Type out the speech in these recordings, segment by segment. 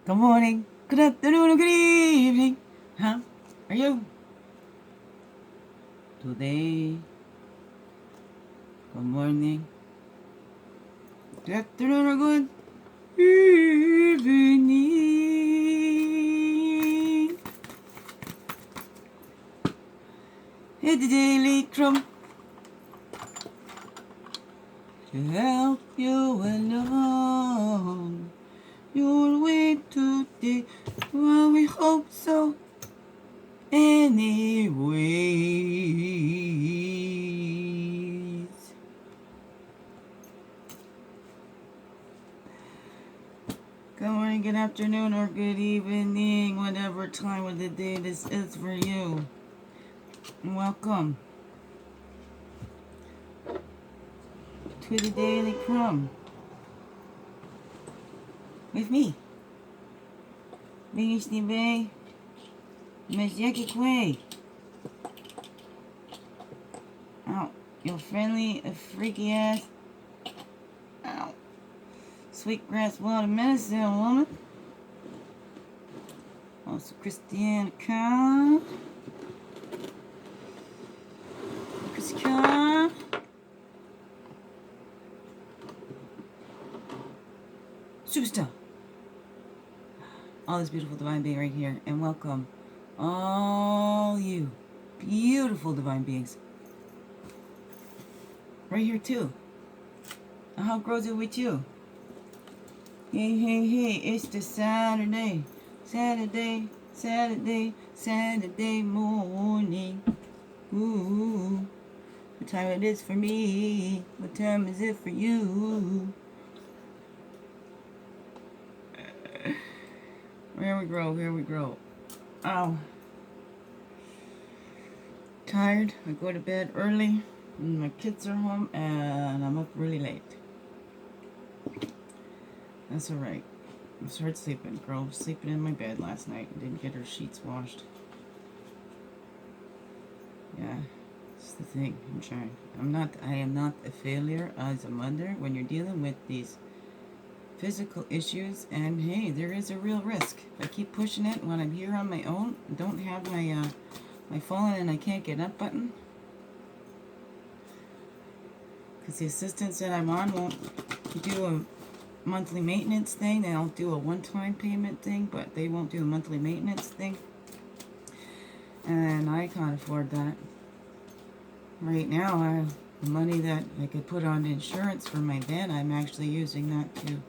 Good morning, good afternoon, or good evening. How are you today? Good morning, good afternoon, or good evening. Hit the daily CRUMB to help you along your way today. Well, we hope so. Anyways, good morning, good afternoon, or good evening, whatever time of the day this is for you. Welcome to the Daily CRUMB with me, Biggie Steve, Miss Jackie Quay. Ow, your friendly, freaky ass, ow, sweetgrass water medicine woman. Also, Christiane Kahn. Chris Kahn. Superstar. All this beautiful divine being right here. And welcome all you beautiful divine beings. Right here too. And how grows it with you? Hey, hey, hey, it's the Saturday morning. Ooh, what time it is for me? What time is it for you? Here we grow. Oh, tired. I go to bed early. And my kids are home, and I'm up really late. That's alright. I started sleeping. Girl was sleeping in my bed last night and didn't get her sheets washed. Yeah, it's the thing. I'm trying. I am not a failure as a mother when you're dealing with these physical issues, and hey, there is a real risk. I keep pushing it when I'm here on my own. I don't have my my fallen and I can't get up button. Because the assistance that I'm on won't do a monthly maintenance thing. They'll do a one-time payment thing, but they won't do a monthly maintenance thing. And I can't afford that. Right now, I have the money that I could put on insurance for my van. I'm actually using that to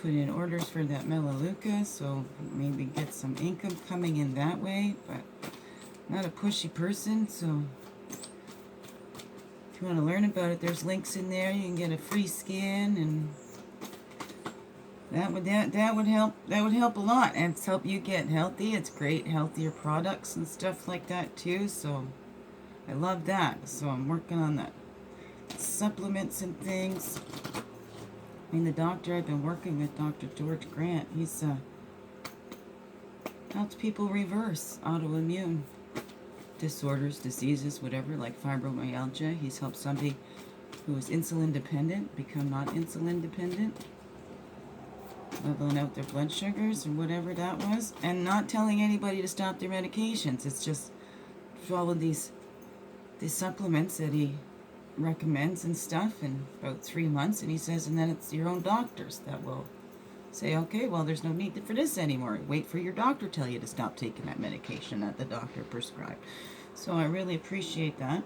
put in orders for that Melaleuca, so maybe get some income coming in that way, but I'm not a pushy person, so if you want to learn about it, there's links in there. You can get a free scan, and that would help. That would help a lot, and it's help you get healthy. It's great, healthier products and stuff like that too. So I love that. So I'm working on that supplements and things. I mean, the doctor I've been working with, Dr. George Grant, he's helps people reverse autoimmune disorders, diseases, whatever, like fibromyalgia. He's helped somebody who was insulin dependent become not insulin dependent, leveling out their blood sugars or whatever that was, and not telling anybody to stop their medications. It's just follow these supplements that he recommends and stuff in about 3 months, and he says, and then it's your own doctors that will say, okay, well, there's no need for this anymore. Wait for your doctor to tell you to stop taking that medication that the doctor prescribed. So I really appreciate that.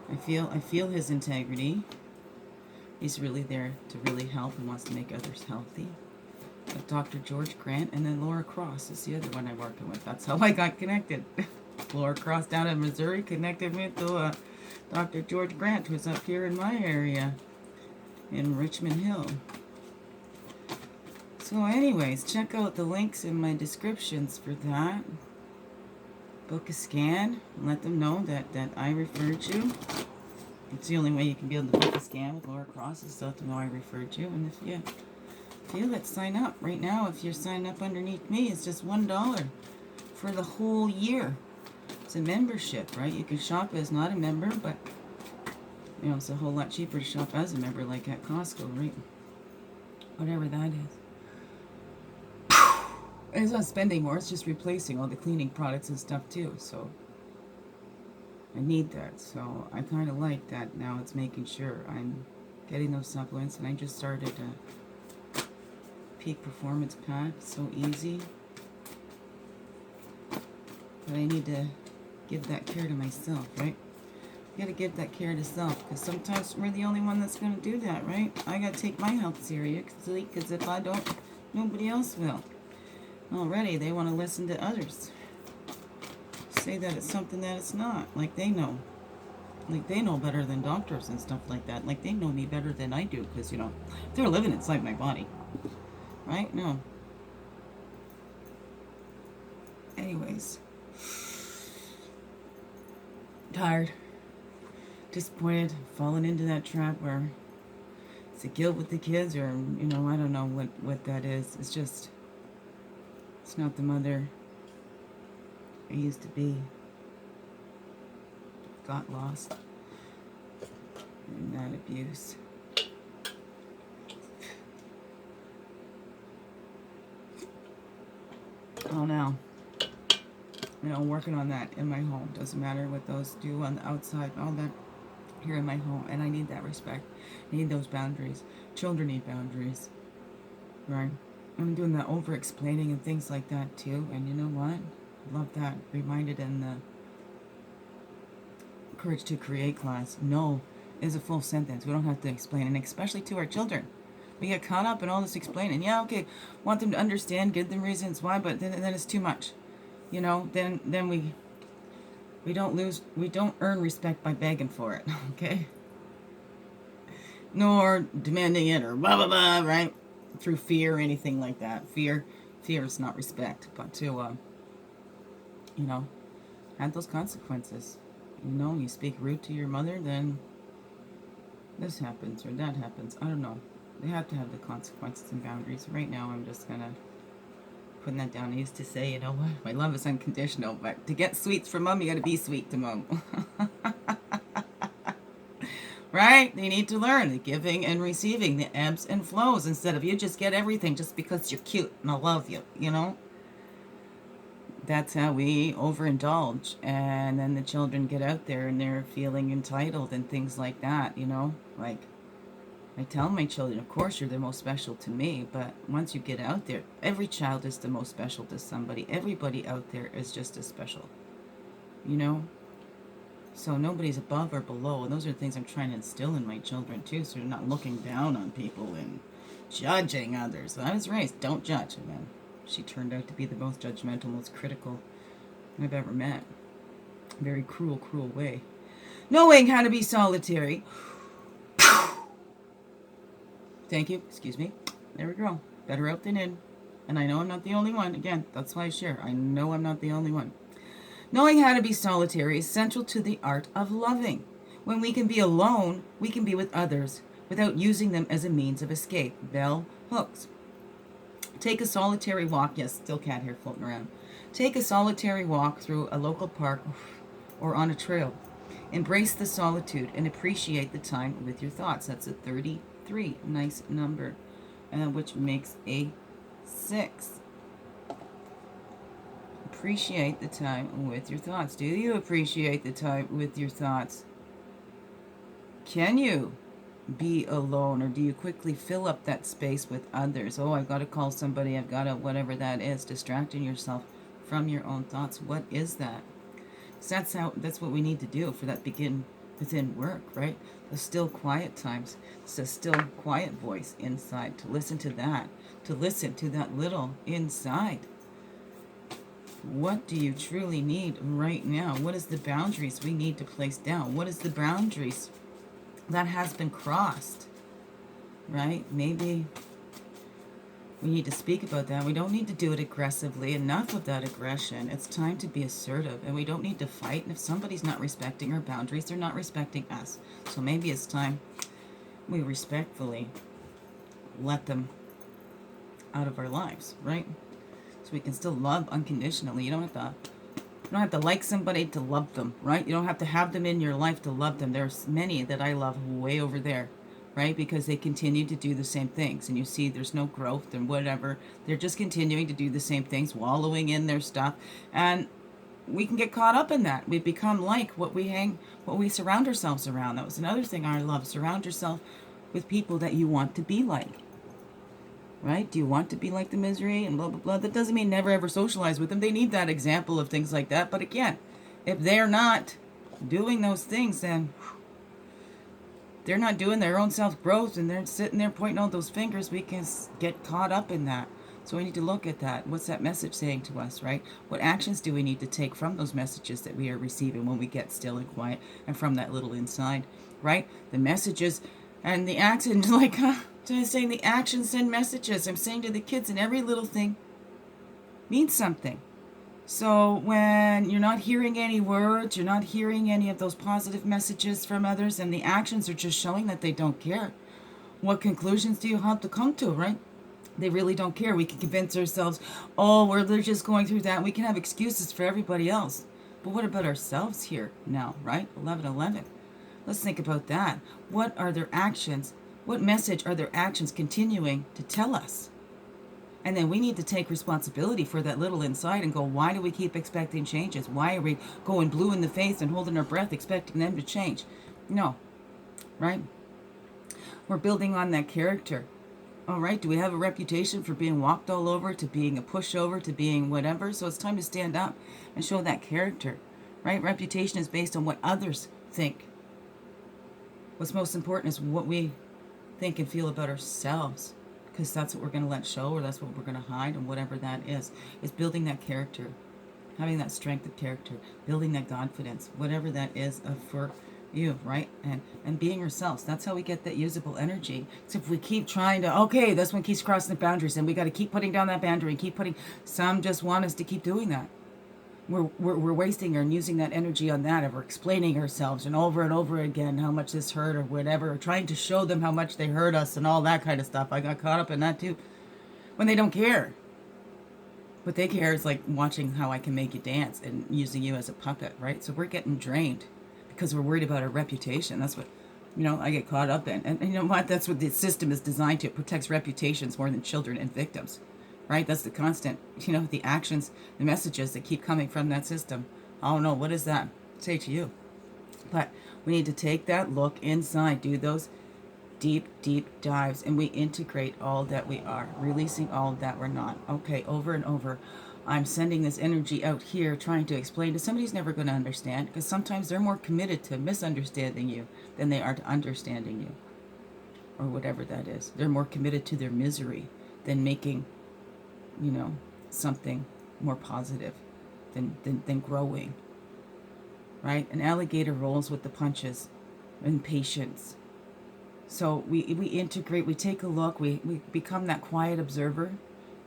I feel his integrity. He's really there to really help and wants to make others healthy. But Dr. George Grant, and then Laura Cross is the other one I'm working with. That's how I got connected. Laura Cross down in Missouri connected me to Dr. George Grant, who's up here in my area in Richmond Hill. So anyways, check out the links in my descriptions for that. Book a scan and let them know that I referred you. It's the only way you can be able to book a scan with Laura Cross is to let them know I referred you. And if you feel it, sign up. Right now, if you're signed up underneath me, it's just $1 for the whole year. It's a membership, right? You can shop as not a member, but you know, it's a whole lot cheaper to shop as a member, like at Costco, right? Whatever that is. It's not spending more, it's just replacing all the cleaning products and stuff too. So I need that. So I kind of like that now. It's making sure I'm getting those supplements. And I just started a Peak Performance Pack. So easy. But I need to give that care to myself, right? You gotta give that care to self, because sometimes we're the only one that's gonna do that, right? I gotta take my health seriously, because if I don't, nobody else will. Already, they want to listen to others. Say that it's something that it's not, like they know. Like they know better than doctors and stuff like that. Like they know me better than I do, because, you know, they're living inside my body. Right? No. Anyways. Tired. Disappointed, fallen into that trap where it's a guilt with the kids, or, you know, I don't know what that is. It's just, it's not the mother I used to be. Got lost in that abuse. Oh, now, you know, working on that in my home. Doesn't matter what those do on the outside, all that here in my home. And I need that respect. I need those boundaries. Children need boundaries, right? I'm doing that over-explaining and things like that too. And you know what? Love that. Reminded in the Courage to Create class. No is a full sentence. We don't have to explain, and especially to our children. We get caught up in all this explaining. Yeah, okay, want them to understand, give them reasons why, but then it's too much. You know, then we don't earn respect by begging for it, okay? Nor demanding it or blah blah blah, right? Through fear or anything like that. Fear is not respect, but to you know, have those consequences. You know, you speak rude to your mother, then this happens or that happens. I don't know. They have to have the consequences and boundaries. Right now, I'm just gonna putting that down. I used to say, you know what, my love is unconditional, but to get sweets from mom, you gotta be sweet to mom. Right? They need to learn the giving and receiving, the ebbs and flows, instead of you just get everything just because you're cute and I love you, you know? That's how we overindulge, and then the children get out there and they're feeling entitled and things like that, you know? Like, I tell my children, of course you're the most special to me, but once you get out there, every child is the most special to somebody. Everybody out there is just as special, you know? So nobody's above or below, and those are the things I'm trying to instill in my children too, so they're not looking down on people and judging others. So I was raised, don't judge, and then she turned out to be the most judgmental, most critical I've ever met. Very cruel, cruel way. Knowing how to be solitary. Thank you. Excuse me. There we go. Better out than in. And I know I'm not the only one. Again, that's why I share. I know I'm not the only one. Knowing how to be solitary is central to the art of loving. When we can be alone, we can be with others without using them as a means of escape. Bell hooks. Take a solitary walk. Yes, still cat hair floating around. Take a solitary walk through a local park or on a trail. Embrace the solitude and appreciate the time with your thoughts. That's a 33. Nice number, which makes a 6. Appreciate the time with your thoughts. Do you appreciate the time with your thoughts? Can you be alone, or do you quickly fill up that space with others? Oh, I've got to call somebody, I've got to, whatever that is, distracting yourself from your own thoughts. What is that? So that's what we need to do for that within work, right? The still quiet times. It's a still quiet voice inside, to listen to that, little inside. What do you truly need right now? What is the boundaries we need to place down? What is the boundaries that has been crossed, right? Maybe we need to speak about that. We don't need to do it aggressively. Enough of that aggression. It's time to be assertive, and we don't need to fight. And if somebody's not respecting our boundaries, they're not respecting us. So maybe it's time we respectfully let them out of our lives, right? So we can still love unconditionally. You don't have to like somebody to love them, right? You don't have to have them in your life to love them. There's many that I love way over there, right? Because they continue to do the same things, and you see there's no growth and whatever. They're just continuing to do the same things, wallowing in their stuff, and we can get caught up in that. We become like what we surround ourselves around. That was another thing I love. Surround yourself with people that you want to be like, right? Do you want to be like the misery and blah, blah, blah? That doesn't mean never ever socialize with them. They need that example of things like that. But again, if they're not doing those things, then they're not doing their own self-growth, and they're sitting there pointing all those fingers. We can get caught up in that. So we need to look at that. What's that message saying to us, right? What actions do we need to take from those messages that we are receiving when we get still and quiet, and from that little inside, right? The messages and the actions, like, I'm saying the actions send messages. I'm saying to the kids, and every little thing means something. So when you're not hearing any words, you're not hearing any of those positive messages from others, and the actions are just showing that they don't care, what conclusions do you have to come to, right? They really don't care. We can convince ourselves, oh, they're just going through that. We can have excuses for everybody else. But what about ourselves here now, right? 11:11. Let's think about that. What are their actions? What message are their actions continuing to tell us? And then we need to take responsibility for that little inside and go, why do we keep expecting changes? Why are we going blue in the face and holding our breath expecting them to change? No, right? We're building on that character. All right, do we have a reputation for being walked all over, to being a pushover, to being whatever? So it's time to stand up and show that character, right? Reputation is based on what others think. What's most important is what we think and feel about ourselves, because that's what we're going to let show, or that's what we're going to hide, and whatever that is building that character, having that strength of character, building that confidence, whatever that is for you, right? And being ourselves. That's how we get that usable energy. So if we keep trying to, okay, this one keeps crossing the boundaries, and we got to keep putting down that boundary and keep putting, some just want us to keep doing that. We're wasting and using that energy on that, of explaining ourselves and over again how much this hurt or whatever, or trying to show them how much they hurt us and all that kind of stuff. I got caught up in that too, when they don't care. What they care is like watching how I can make you dance and using you as a puppet, right? So we're getting drained because we're worried about our reputation. That's what, I get caught up in. And you know what? That's what the system is designed to. It protects reputations more than children and victims. Right? That's the constant, the actions, the messages that keep coming from that system. I don't know, what does that say to you? But we need to take that look inside, do those deep, deep dives, and we integrate all that we are, releasing all that we're not. Okay, over and over, I'm sending this energy out here, trying to explain to somebody who's never going to understand, because sometimes they're more committed to misunderstanding you than they are to understanding you, or whatever that is. They're more committed to their misery than making something more positive than growing, right? An alligator rolls with the punches and patience. So we integrate, we take a look, we become that quiet observer.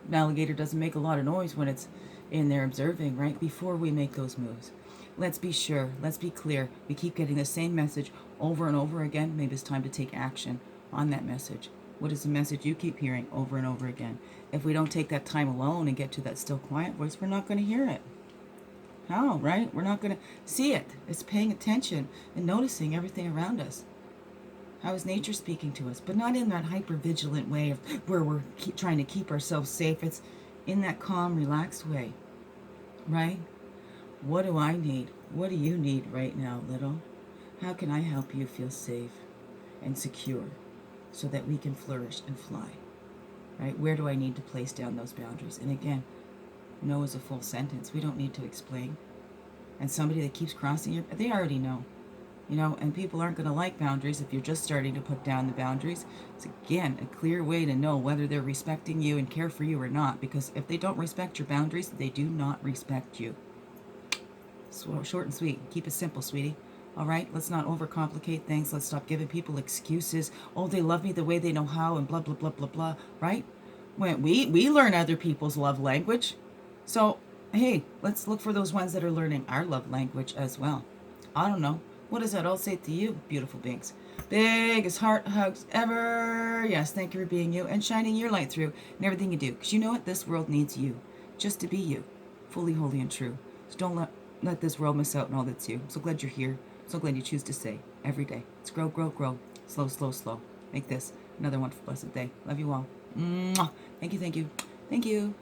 An alligator doesn't make a lot of noise when it's in there observing, right? Before we make those moves. Let's be sure, let's be clear. We keep getting the same message over and over again. Maybe it's time to take action on that message. What is the message you keep hearing over and over again? If we don't take that time alone and get to that still quiet voice, we're not going to hear it. How, right? We're not going to see it. It's paying attention and noticing everything around us. How is nature speaking to us? But not in that hyper-vigilant way of where we're trying to keep ourselves safe. It's in that calm, relaxed way, right? What do I need? What do you need right now, little? How can I help you feel safe and secure so that we can flourish and fly? Right? Where do I need to place down those boundaries? And again, no is a full sentence. We don't need to explain. And somebody that keeps crossing they already know. And people aren't going to like boundaries if you're just starting to put down the boundaries. It's, again, a clear way to know whether they're respecting you and care for you or not. Because if they don't respect your boundaries, they do not respect you. So short and sweet. Keep it simple, sweetie. All right, let's not overcomplicate things. Let's stop giving people excuses. Oh, they love me the way they know how, and blah, blah, blah, blah, blah, right? When we learn other people's love language. So, hey, let's look for those ones that are learning our love language as well. I don't know. What does that all say to you, beautiful beings? Biggest heart hugs ever. Yes, thank you for being you and shining your light through in everything you do. Because you know what? This world needs you. Just to be you. Fully, holy, and true. So don't let this world miss out on all that's you. I'm so glad you're here. So glad you choose to say every day. It's grow, grow, grow. Slow, slow, slow. make this another wonderful, blessed day. Love you all. Mwah. Thank you, thank you, thank you.